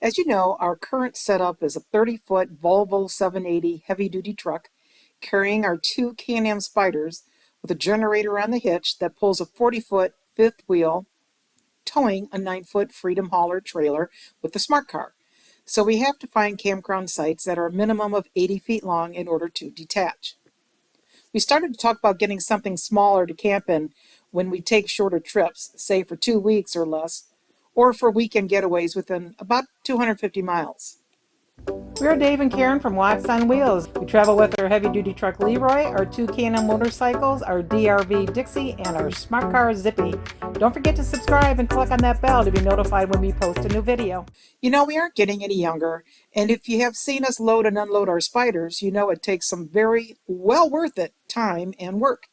As you know, our current setup is a 30-foot Volvo 780 heavy-duty truck carrying our two Can-Am Spyders with a generator on the hitch that pulls a 40-foot fifth wheel, towing a 9-foot Freedom Hauler trailer with the smart car. So we have to find campground sites that are a minimum of 80 feet long in order to detach. We started to talk about getting something smaller to camp in when we take shorter trips, say for 2 weeks or less, or for weekend getaways within about 250 miles. We're Dave and Karen from Wax on Wheels. We travel with our heavy-duty truck Leroy, our two Can-Am motorcycles, our DRV Dixie, and our smart car Zippy. Don't forget to subscribe and click on that bell to be notified when we post a new video. You know, we aren't getting any younger, and if you have seen us load and unload our Spyders, you know it takes some very well worth it time and work.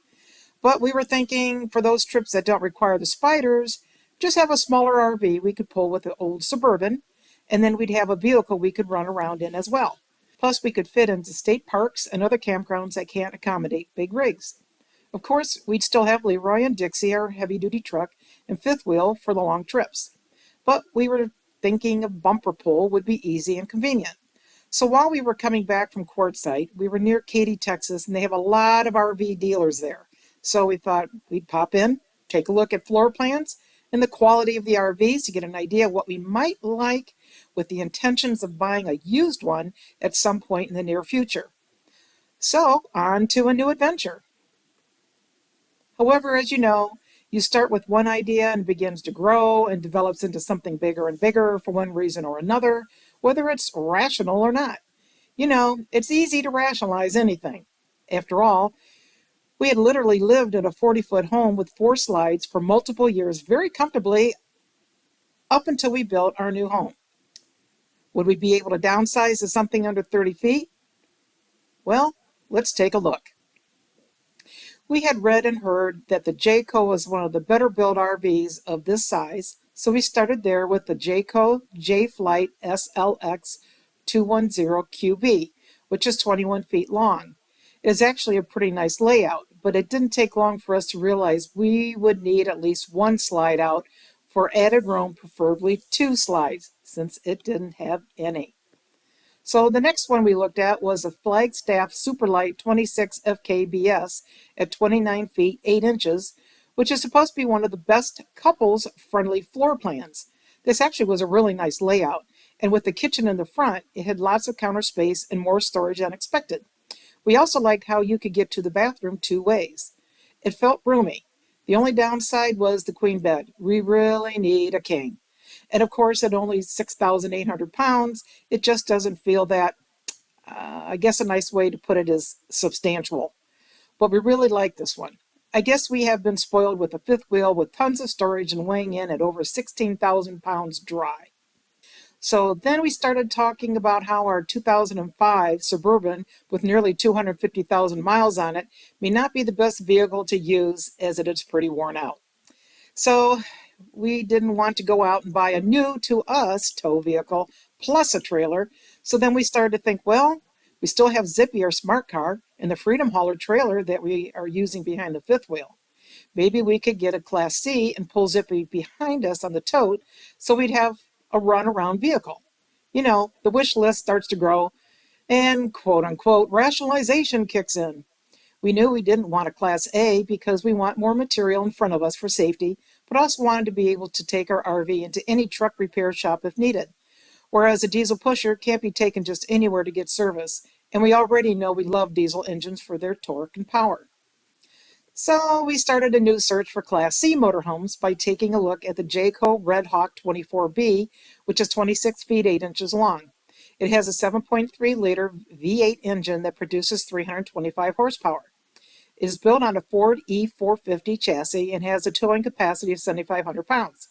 But we were thinking for those trips that don't require the Spyders, just have a smaller RV we could pull with an old Suburban, and then we'd have a vehicle we could run around in as well. Plus, we could fit into state parks and other campgrounds that can't accommodate big rigs. Of course, we'd still have Leroy and Dixie, our heavy-duty truck, and fifth wheel for the long trips. But we were thinking a bumper pull would be easy and convenient. So while we were coming back from Quartzsite, we were near Katy, Texas, and they have a lot of RV dealers there. So we thought we'd pop in, take a look at floor plans and the quality of the RVs to get an idea of what we might like with the intentions of buying a used one at some point in the near future. So on to a new adventure. However, as you know, you start with one idea and begins to grow and develops into something bigger and bigger for one reason or another, whether it's rational or not. You know, it's easy to rationalize anything. After all, we had literally lived in a 40-foot home with 4 slides for multiple years very comfortably up until we built our new home. Would we be able to downsize to something under 30 feet? Well, let's take a look. We had read and heard that the JCO was one of the better built RVs of this size, so we started there with the JCO J-Flight SLX 210 QB, which is 21 feet long. It is actually a pretty nice layout, but it didn't take long for us to realize we would need at least one slide out for added room, preferably 2 slides, since it didn't have any. So the next one we looked at was a Flagstaff Superlight 26 FKBS at 29 feet 8 inches, which is supposed to be one of the best couples-friendly floor plans. This actually was a really nice layout, and with the kitchen in the front, it had lots of counter space and more storage than expected. We also liked how you could get to the bathroom 2 ways. It felt roomy. The only downside was the queen bed. We really need a king. And of course, at only 6,800 pounds, it just doesn't feel that, I guess a nice way to put it is substantial. But we really like this one. I guess we have been spoiled with a fifth wheel with tons of storage and weighing in at over 16,000 pounds dry. So then we started talking about how our 2005 Suburban with nearly 250,000 miles on it may not be the best vehicle to use as it is pretty worn out. So we didn't want to go out and buy a new, to us, tow vehicle plus a trailer. So then we started to think, well, we still have Zippy, our smart car, and the Freedom Hauler trailer that we are using behind the fifth wheel. Maybe we could get a Class C and pull Zippy behind us on the tote so we'd have a run-around vehicle. You know, the wish list starts to grow and quote-unquote rationalization kicks in. We knew we didn't want a Class A because we want more material in front of us for safety, but also wanted to be able to take our RV into any truck repair shop if needed. Whereas a diesel pusher can't be taken just anywhere to get service, and we already know we love diesel engines for their torque and power. So we started a new search for Class C motorhomes by taking a look at the JCO Red Hawk 24B, which is 26 feet 8 inches long. It has a 7.3-liter V8 engine that produces 325 horsepower. It is built on a Ford E450 chassis and has a towing capacity of 7,500 pounds.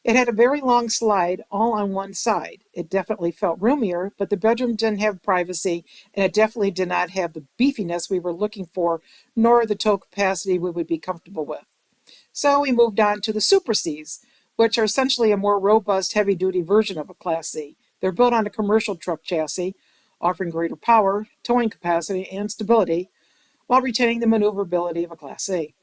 It had a very long slide all on one side. It definitely felt roomier, but the bedroom didn't have privacy, and it definitely did not have the beefiness we were looking for, nor the tow capacity we would be comfortable with. So we moved on to the Super Cs, which are essentially a more robust, heavy-duty version of a Class C. They're built on a commercial truck chassis, offering greater power, towing capacity, and stability, while retaining the maneuverability of a Class C.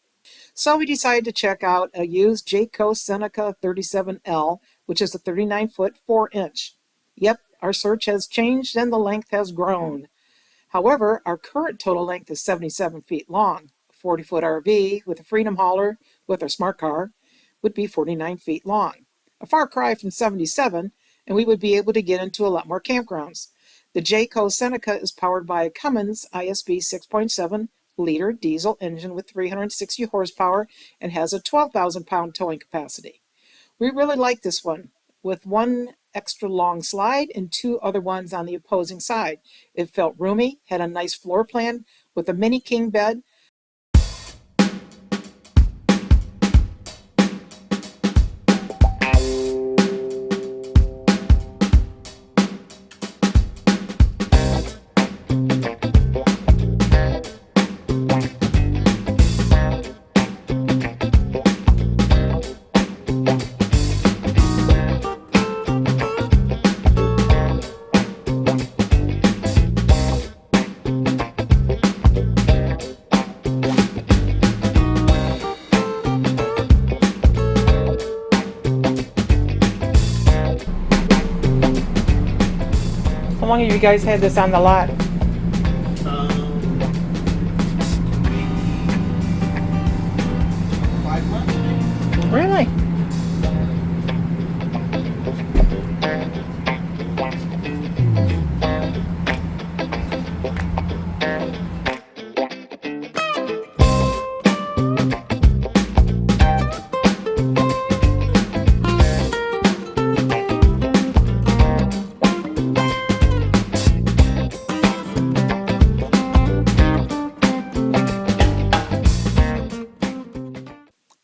So we decided to check out a used JCO Senica 37L, which is a 39-foot 4-inch. Yep, our search has changed and the length has grown. However, our current total length is 77 feet long. A 40-foot RV with a Freedom hauler with our smart car would be 49 feet long. A far cry from 77, and we would be able to get into a lot more campgrounds. The JCO Senica is powered by a Cummins ISB 6.7-liter diesel engine with 360 horsepower and has a 12,000-pound towing capacity. We really like this one, with one extra long slide and two other ones on the opposing side. It felt roomy, had a nice floor plan with a mini king bed. How long have you guys had this on the lot? Maybe 5 months. Really?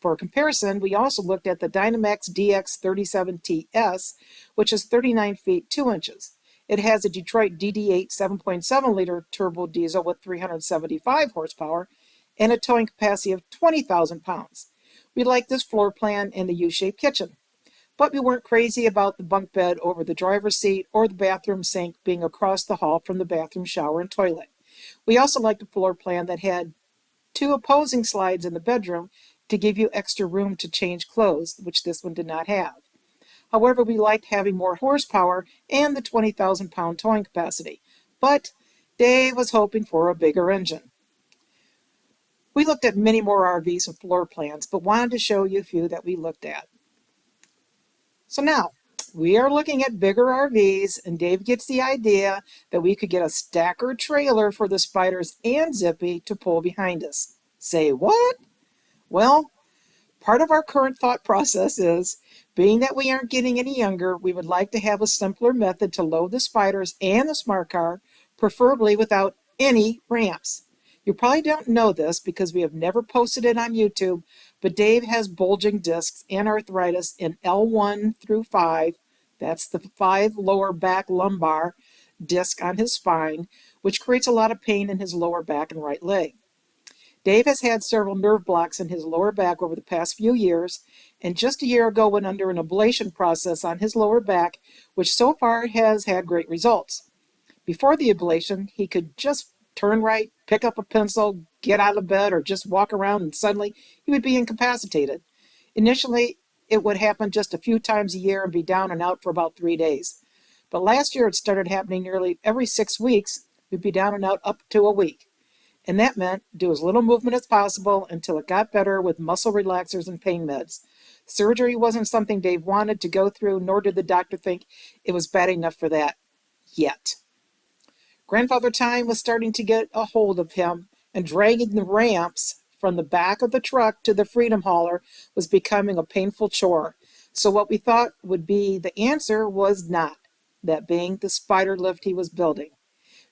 For comparison, we also looked at the Dynamax DX 37TS, which is 39 feet 2 inches. It has a Detroit DD8 7.7-liter turbo diesel with 375 horsepower and a towing capacity of 20,000 pounds. We like this floor plan and the U-shaped kitchen, but we weren't crazy about the bunk bed over the driver's seat or the bathroom sink being across the hall from the bathroom, shower, and toilet. We also liked a floor plan that had two opposing slides in the bedroom to give you extra room to change clothes, which this one did not have. However, we liked having more horsepower and the 20,000-pound towing capacity, but Dave was hoping for a bigger engine. We looked at many more RVs and floor plans, but wanted to show you a few that we looked at. So now, we are looking at bigger RVs, and Dave gets the idea that we could get a stacker trailer for the Spyders and Zippy to pull behind us. Say what? Well, part of our current thought process is, being that we aren't getting any younger, we would like to have a simpler method to load the Spyders and the smart car, preferably without any ramps. You probably don't know this because we have never posted it on YouTube, but Dave has bulging discs and arthritis in L1 through 5. That's the 5 lower back lumbar disc on his spine, which creates a lot of pain in his lower back and right leg. Dave has had several nerve blocks in his lower back over the past few years, and just a year ago went under an ablation process on his lower back, which so far has had great results. Before the ablation, he could just turn right, pick up a pencil, get out of bed, or just walk around, and suddenly he would be incapacitated. Initially, it would happen just a few times a year and be down and out for about 3 days. But last year it started happening nearly every 6 weeks. We'd be down and out up to a week. And that meant do as little movement as possible until it got better with muscle relaxers and pain meds. Surgery wasn't something Dave wanted to go through, nor did the doctor think it was bad enough for that yet. Grandfather Time was starting to get a hold of him, and dragging the ramps from the back of the truck to the Freedom hauler was becoming a painful chore. So what we thought would be the answer was not, that being the spider lift he was building.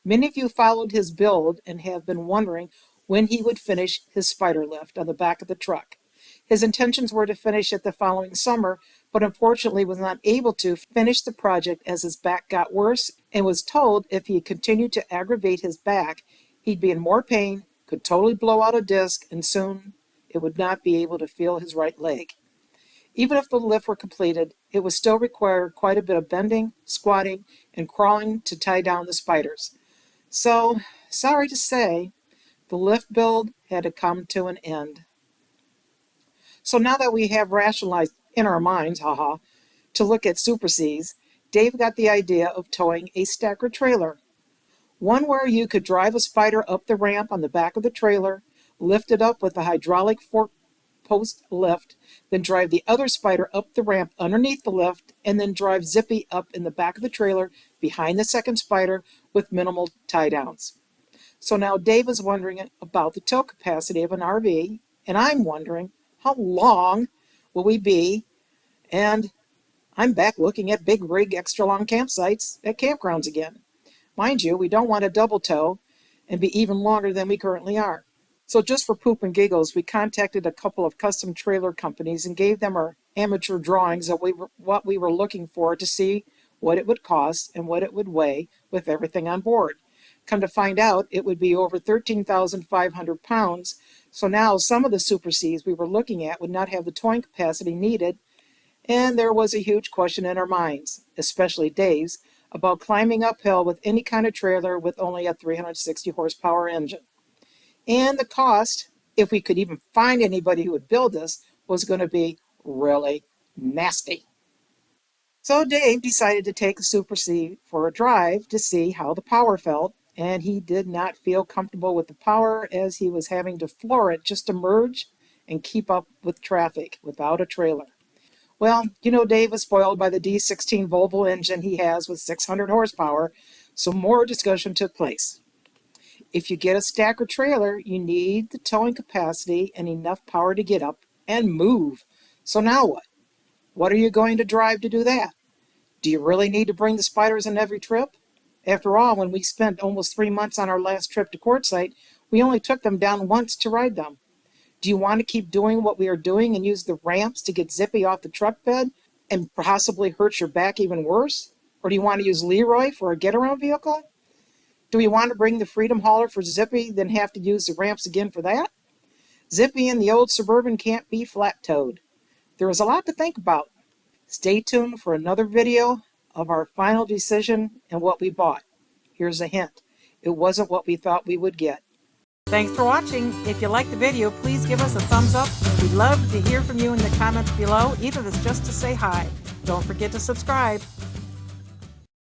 Many of you followed his build and have been wondering when he would finish his spider lift on the back of the truck. His intentions were to finish it the following summer, but unfortunately was not able to finish the project as his back got worse and was told if he continued to aggravate his back, he'd be in more pain, could totally blow out a disc, and soon it would not be able to feel his right leg. Even if the lift were completed, it would still require quite a bit of bending, squatting, and crawling to tie down the spiders. So, sorry to say, the lift build had to come to an end. So now that we have rationalized in our minds, to look at Super Cs, Dave got the idea of towing a stacker trailer. One where you could drive a spider up the ramp on the back of the trailer, lift it up with a hydraulic fork post lift, then drive the other spider up the ramp underneath the lift, and then drive Zippy up in the back of the trailer behind the second spider with minimal tie downs. So now Dave is wondering about the tow capacity of an RV, and I'm wondering how long will we be, and I'm back looking at big rig extra long campsites at campgrounds again. Mind you, we don't want a double tow and be even longer than we currently are. So just for poop and giggles, we contacted a couple of custom trailer companies and gave them our amateur drawings of what we were looking for to see what it would cost and what it would weigh with everything on board. Come to find out, it would be over 13,500 pounds. So now some of the Super Cs we were looking at would not have the towing capacity needed, and there was a huge question in our minds, especially Dave's, about climbing uphill with any kind of trailer with only a 360 horsepower engine. And the cost, if we could even find anybody who would build this, was going to be really nasty. So Dave decided to take the Super C for a drive to see how the power felt, and he did not feel comfortable with the power as he was having to floor it just to merge and keep up with traffic without a trailer. Well, Dave was spoiled by the D16 Volvo engine he has with 600 horsepower, so more discussion took place. If you get a stacker trailer, you need the towing capacity and enough power to get up and move. So now what? What are you going to drive to do that? Do you really need to bring the spiders on every trip? After all, when we spent almost 3 months on our last trip to Quartzsite, we only took them down once to ride them. Do you want to keep doing what we are doing and use the ramps to get Zippy off the truck bed and possibly hurt your back even worse? Or do you want to use Leroy for a get-around vehicle? Do we want to bring the Freedom Hauler for Zippy, then have to use the ramps again for that? Zippy and the old Suburban can't be flat-towed. There is a lot to think about. Stay tuned for another video of our final decision and what we bought. Here's a hint. It wasn't what we thought we would get. Thanks for watching. If you liked the video, please give us a thumbs up. We'd love to hear from you in the comments below, even if it's just to say hi. Don't forget to subscribe.